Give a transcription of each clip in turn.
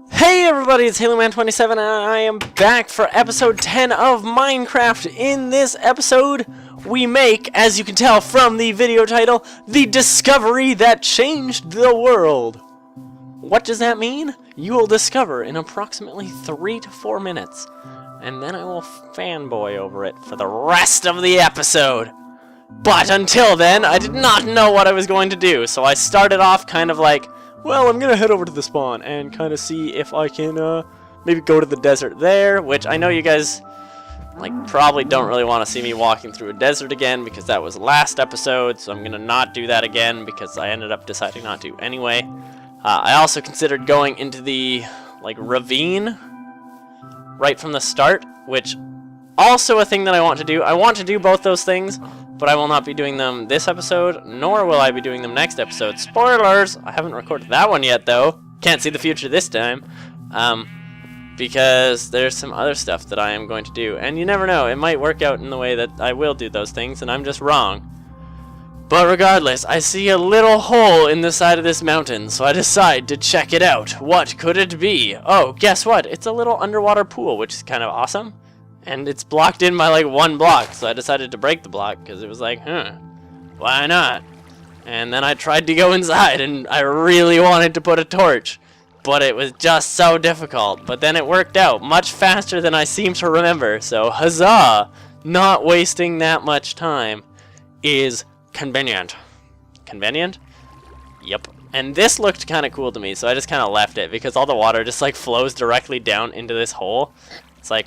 Hey everybody, it's HaloMan27 and I am back for episode 10 of Minecraft. In this episode, we make, as you can tell from the video title, the discovery that changed the world. What does that mean? You will discover in approximately 3 to 4 minutes, and then I will fanboy over it for the rest of the episode. But until then, I did not know what I was going to do, so I started off kind of like, well, I'm gonna head over to the spawn and kind of see if I can maybe go to the desert there, which I know you guys probably don't really want to see me walking through a desert again because that was last episode, so I'm gonna not do that again because I ended up deciding not to anyway. I also considered going into the ravine right from the start, which also a thing that I want to do. I want to do both those things, but I will not be doing them this episode, nor will I be doing them next episode. Spoilers! I haven't recorded that one yet, though. Can't see the future this time. Because there's some other stuff that I am going to do. And you never know, it might work out in the way that I will do those things, and I'm just wrong. But regardless, I see a little hole in the side of this mountain, so I decide to check it out. What could it be? Oh, guess what? It's a little underwater pool, which is kind of awesome. And it's blocked in by one block, so I decided to break the block because it was like, why not? And then I tried to go inside and I really wanted to put a torch, but it was just so difficult. But then it worked out much faster than I seem to remember, so huzzah! Not wasting that much time is convenient. Convenient? Yep. And this looked kind of cool to me, so I just kind of left it because all the water just flows directly down into this hole. It's like,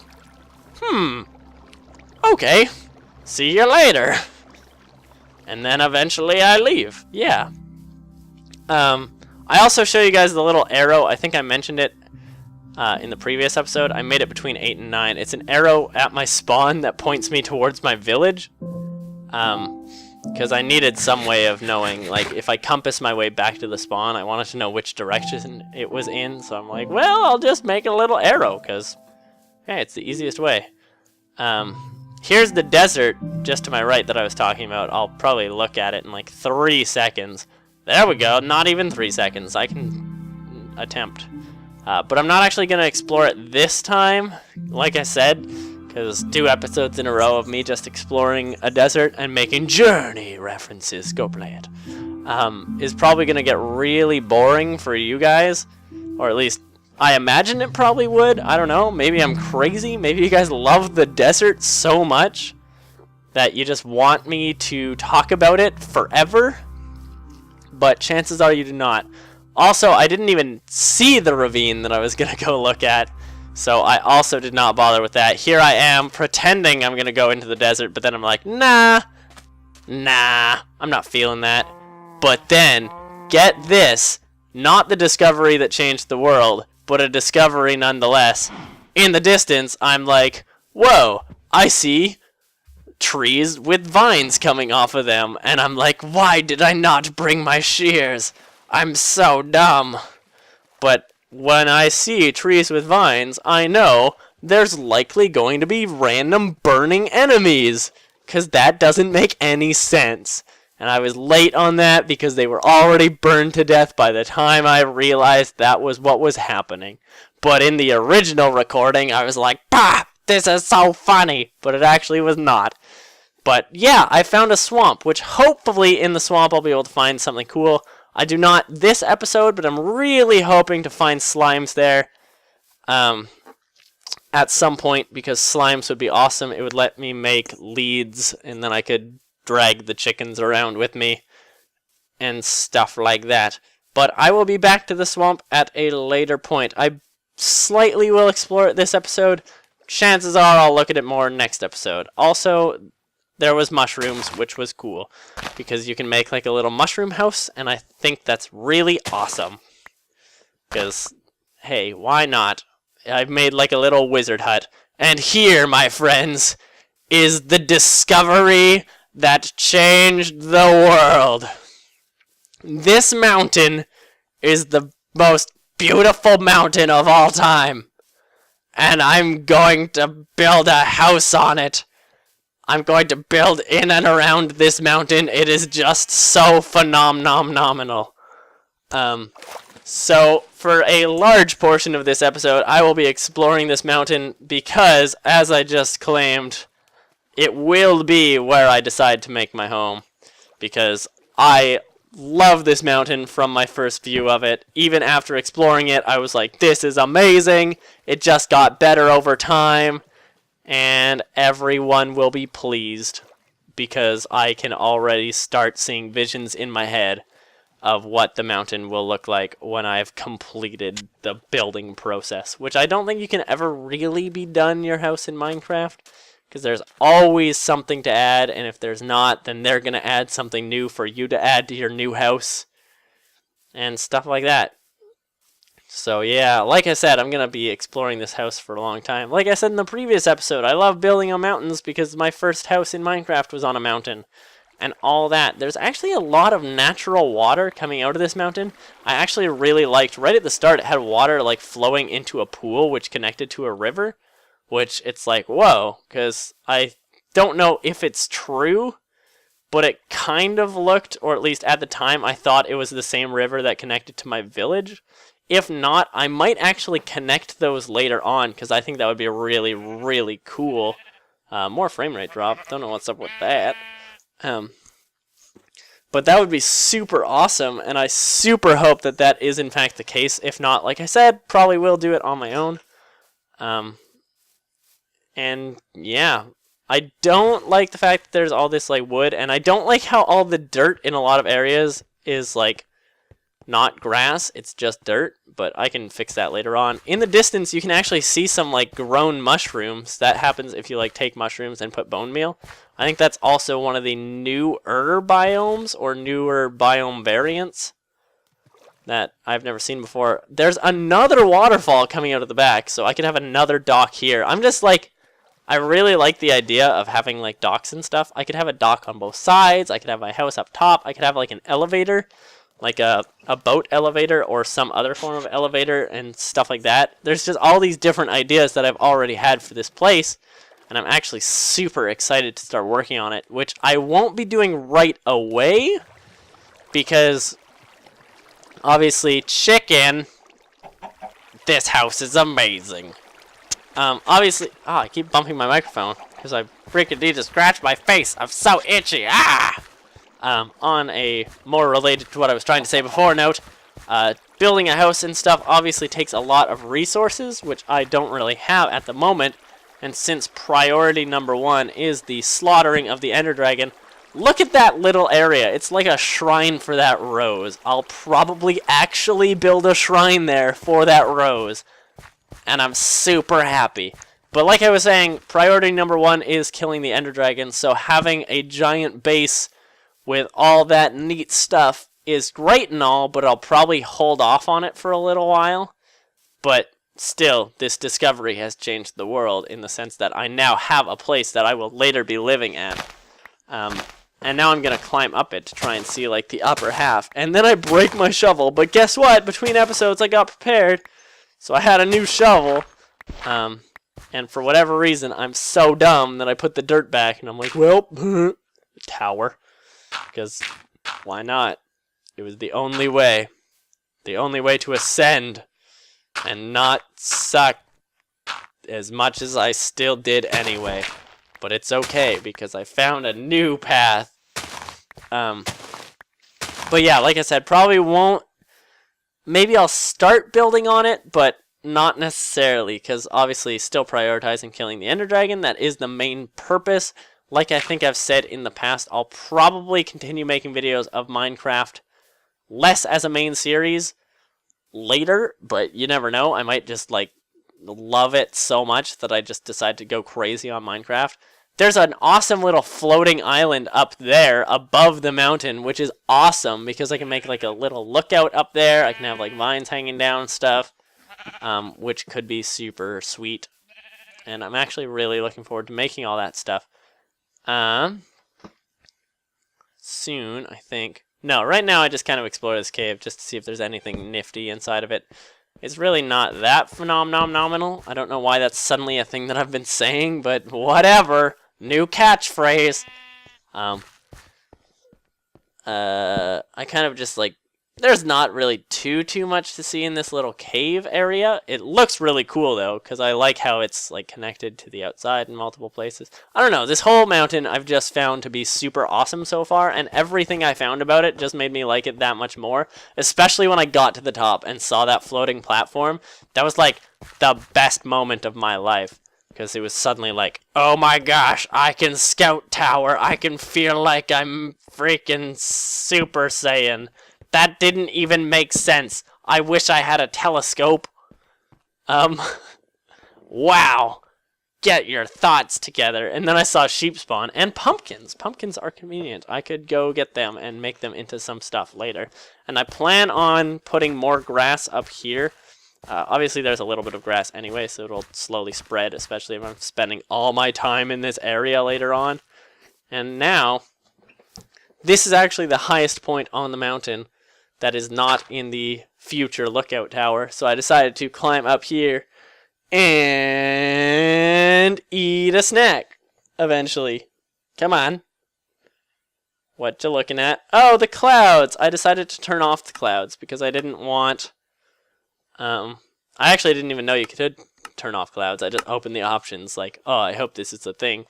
okay, see you later. And then eventually I leave. Yeah. I also show you guys the little arrow. I think I mentioned it in the previous episode. I made it between 8 and 9. It's an arrow at my spawn that points me towards my village. Because I needed some way of knowing, if I compass my way back to the spawn, I wanted to know which direction it was in. So I'm like, well, I'll just make a little arrow, because hey, it's the easiest way. Here's the desert just to my right that I was talking about. I'll probably look at it in 3 seconds. There we go, not even 3 seconds. I can attempt. But I'm not actually going to explore it this time, like I said, because 2 episodes in a row of me just exploring a desert and making Journey references, go play it, is probably going to get really boring for you guys, or at least I imagine it probably would. I don't know. Maybe I'm crazy. Maybe you guys love the desert so much that you just want me to talk about it forever. But chances are you do not. Also, I didn't even see the ravine that I was going to go look at. So I also did not bother with that. Here I am pretending I'm going to go into the desert. But then I'm like, nah, I'm not feeling that. But then, get this. Not the discovery that changed the world, but a discovery nonetheless. In the distance, I'm like, whoa, I see trees with vines coming off of them. And I'm like, why did I not bring my shears? I'm so dumb. But when I see trees with vines, I know there's likely going to be random burning enemies. Because that doesn't make any sense. And I was late on that because they were already burned to death by the time I realized that was what was happening. But in the original recording, I was like, bah, this is so funny. But it actually was not. But yeah, I found a swamp, which hopefully in the swamp I'll be able to find something cool. I do not this episode, but I'm really hoping to find slimes there at some point because slimes would be awesome. It would let me make leads and then I could drag the chickens around with me and stuff like that. But I will be back to the swamp at a later point. I slightly will explore it this episode. Chances are I'll look at it more next episode. Also, there was mushrooms, which was cool because you can make a little mushroom house, and I think that's really awesome. Because, hey, why not? I've made a little wizard hut. And here, my friends, is the discovery that changed the world. This mountain is the most beautiful mountain of all time. And I'm going to build a house on it. I'm going to build in and around this mountain. It is just so phenomenal. So, for a large portion of this episode, I will be exploring this mountain because, as I just claimed, it will be where I decide to make my home. Because I love this mountain from my first view of it. Even after exploring it, I was like, this is amazing. It just got better over time. And everyone will be pleased because I can already start seeing visions in my head of what the mountain will look like when I've completed the building process, which I don't think you can ever really be done your house in Minecraft, because there's always something to add, and if there's not, then they're going to add something new for you to add to your new house, and stuff like that. So yeah, like I said, I'm going to be exploring this house for a long time. Like I said in the previous episode, I love building on mountains because my first house in Minecraft was on a mountain. And all that. There's actually a lot of natural water coming out of this mountain. I actually really liked, right at the start, it had water like flowing into a pool which connected to a river, which it's like, whoa, because I don't know if it's true, but it kind of looked, or at least at the time, I thought it was the same river that connected to my village. If not, I might actually connect those later on, because I think that would be really, really cool. More frame rate drop. Don't know what's up with that. But that would be super awesome, and I super hope that that is in fact the case. If not, like I said, probably will do it on my own. And yeah, I don't like the fact that there's all this like wood, and I don't like how all the dirt in a lot of areas is like not grass, it's just dirt, but I can fix that later on. In the distance, you can actually see some like grown mushrooms. That happens if you like take mushrooms and put bone meal. I think that's also one of the newer biomes or newer biome variants that I've never seen before. There's another waterfall coming out of the back, so I could have another dock here. I'm just like, I really like the idea of having like docks and stuff. I could have a dock on both sides. I could have my house up top. I could have like an elevator, like a boat elevator or some other form of elevator and stuff like that. There's just all these different ideas that I've already had for this place, and I'm actually super excited to start working on it, which I won't be doing right away because obviously chicken, this house is amazing. Obviously, I keep bumping my microphone because I freaking need to scratch my face. I'm so itchy. On a more related to what I was trying to say before note, building a house and stuff obviously takes a lot of resources, which I don't really have at the moment. And since priority number 1 is the slaughtering of the Ender Dragon, look at that little area. It's like a shrine for that rose. I'll probably actually build a shrine there for that rose. And I'm super happy. But like I was saying, priority number 1 is killing the Ender Dragon, so having a giant base with all that neat stuff is great and all, but I'll probably hold off on it for a little while. But still, this discovery has changed the world in the sense that I now have a place that I will later be living at. And now I'm going to climb up it to try and see like the upper half. And then I break my shovel, but guess what? Between episodes I got prepared. So I had a new shovel, and for whatever reason, I'm so dumb that I put the dirt back, and I'm like, well, tower, because why not? It was the only way to ascend and not suck as much as I still did anyway. But it's okay, because I found a new path. But yeah, like I said, probably won't. Maybe I'll start building on it, but not necessarily, because obviously still prioritizing killing the Ender Dragon. That is the main purpose. Like I think I've said in the past, I'll probably continue making videos of Minecraft less as a main series later, but you never know. I might just like love it so much that I just decide to go crazy on Minecraft. There's an awesome little floating island up there above the mountain, which is awesome because I can make like a little lookout up there. I can have like vines hanging down and stuff, which could be super sweet. And I'm actually really looking forward to making all that stuff. Soon, I think. No, right now I just kind of explore this cave just to see if there's anything nifty inside of it. It's really not that phenomenal. I don't know why that's suddenly a thing that I've been saying, but whatever. New catchphrase. I kind of just like There's not really too much to see in this little cave area. It looks really cool though, because I like how it's like connected to the outside in multiple places. I don't know, this whole mountain I've just found to be super awesome so far, and everything I found about it just made me like it that much more, especially when I got to the top and saw that floating platform. That was like the best moment of my life, because it was suddenly like, oh my gosh, I can scout tower, I can feel like I'm freaking Super Saiyan. That didn't even make sense. I wish I had a telescope. Wow. Get your thoughts together. And then I saw sheep spawn and pumpkins. Pumpkins are convenient. I could go get them and make them into some stuff later. And I plan on putting more grass up here. Obviously, there's a little bit of grass anyway, so it'll slowly spread, especially if I'm spending all my time in this area later on. And now, this is actually the highest point on the mountain that is not in the future lookout tower. So I decided to climb up here and eat a snack eventually. Come on. What you looking at? Oh, the clouds. I decided to turn off the clouds because I didn't want... I actually didn't even know you could turn off clouds. I just opened the options like, oh, I hope this is a thing.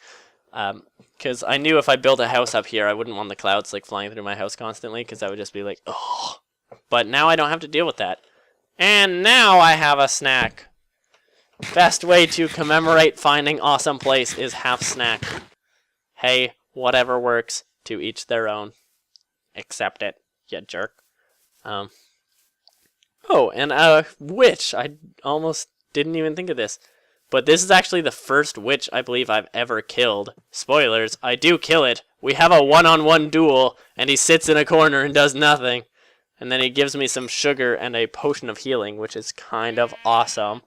Because I knew if I built a house up here, I wouldn't want the clouds like flying through my house constantly, because that would just be like, oh. But now I don't have to deal with that. And now I have a snack. Best way to commemorate finding awesome place is have snack. Hey, whatever works, to each their own. Accept it, you jerk. Oh, and a witch. I almost didn't even think of this. But this is actually the first witch I believe I've ever killed. Spoilers, I do kill it. We have a one-on-one duel, and he sits in a corner and does nothing. And then he gives me some sugar and a potion of healing, which is kind of awesome.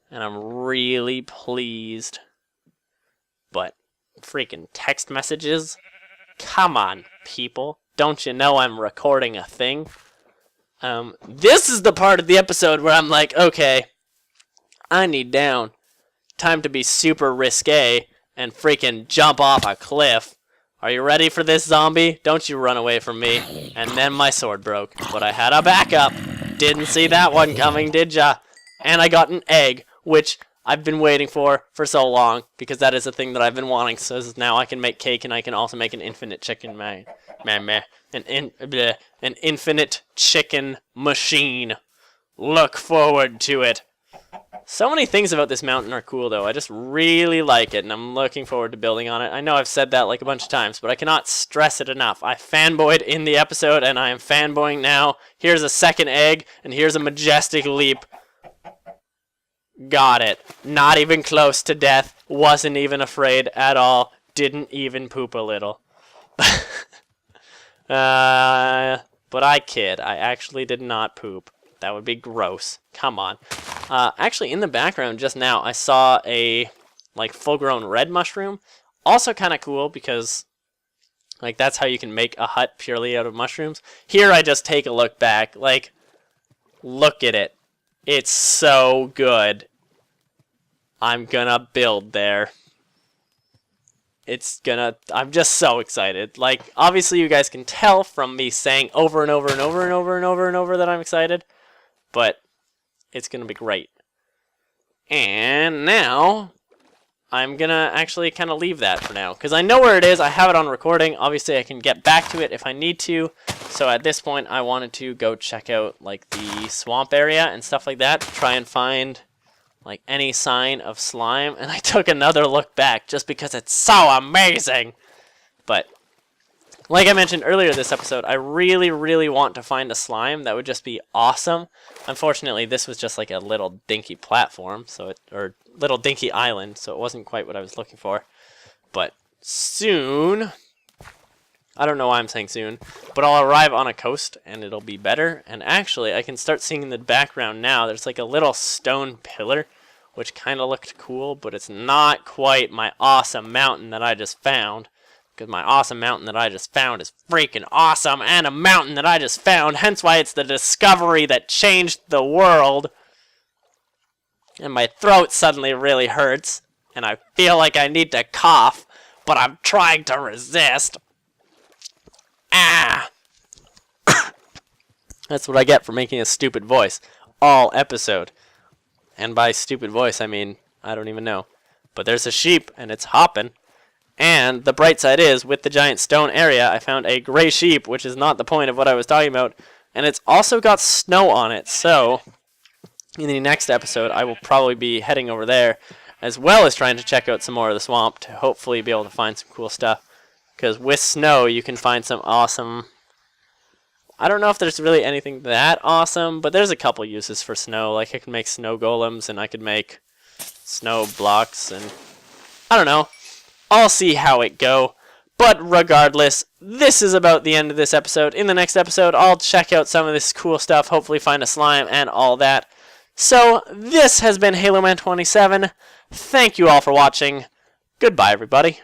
And I'm really pleased. But freaking text messages? Come on, people. Don't you know I'm recording a thing? This is the part of the episode where I'm like, okay, I need down. Time to be super risque and freaking jump off a cliff. Are you ready for this, zombie? Don't you run away from me. And then my sword broke, but I had a backup. Didn't see that one coming, did ya? And I got an egg, which I've been waiting for so long, because that is a thing that I've been wanting, so now I can make cake and I can also make an infinite chicken an infinite chicken machine. Look forward to it. So many things about this mountain are cool, though. I just really like it, and I'm looking forward to building on it. I know I've said that like a bunch of times, but I cannot stress it enough. I fanboyed in the episode, and I am fanboying now. Here's a second egg, and here's a majestic leap. Got it. Not even close to death. Wasn't even afraid at all. Didn't even poop a little. But I kid. I actually did not poop. That would be gross. Come on. Actually, in the background just now, I saw a like full-grown red mushroom. Also kind of cool because like that's how you can make a hut purely out of mushrooms. Here I just take a look back. Like, look at it. It's so good. I'm gonna build there. I'm just so excited. Like, obviously you guys can tell from me saying over and over and over and over and over and over that I'm excited. But it's gonna be great. And now I'm gonna actually kind of leave that for now, because I know where it is. I have it on recording. Obviously I can get back to it if I need to. So at this point I wanted to go check out like the swamp area and stuff like that to try and find like any sign of slime, and I took another look back just because it's so amazing. But like I mentioned earlier this episode, I really, really want to find a slime. That would just be awesome. Unfortunately, this was just like a little dinky platform, or little dinky island, so it wasn't quite what I was looking for. But soon, I don't know why I'm saying soon, but I'll arrive on a coast and it'll be better. And actually, I can start seeing in the background now, there's like a little stone pillar, which kind of looked cool, but it's not quite my awesome mountain that I just found. Because my awesome mountain that I just found is freaking awesome, and a mountain that I just found, hence why it's the discovery that changed the world. And my throat suddenly really hurts, and I feel like I need to cough, but I'm trying to resist. Ah! That's what I get for making a stupid voice all episode. And by stupid voice, I mean, I don't even know. But there's a sheep, and it's hopping. And the bright side is, with the giant stone area, I found a gray sheep, which is not the point of what I was talking about. And it's also got snow on it, so in the next episode, I will probably be heading over there, as well as trying to check out some more of the swamp to hopefully be able to find some cool stuff. Because with snow, you can find some awesome... I don't know if there's really anything that awesome, but there's a couple uses for snow. Like, I can make snow golems, and I could make snow blocks, and I don't know. I'll see how it go. But regardless, this is about the end of this episode. In the next episode, I'll check out some of this cool stuff, hopefully find a slime and all that. So, this has been HaloMan27. Thank you all for watching. Goodbye, everybody.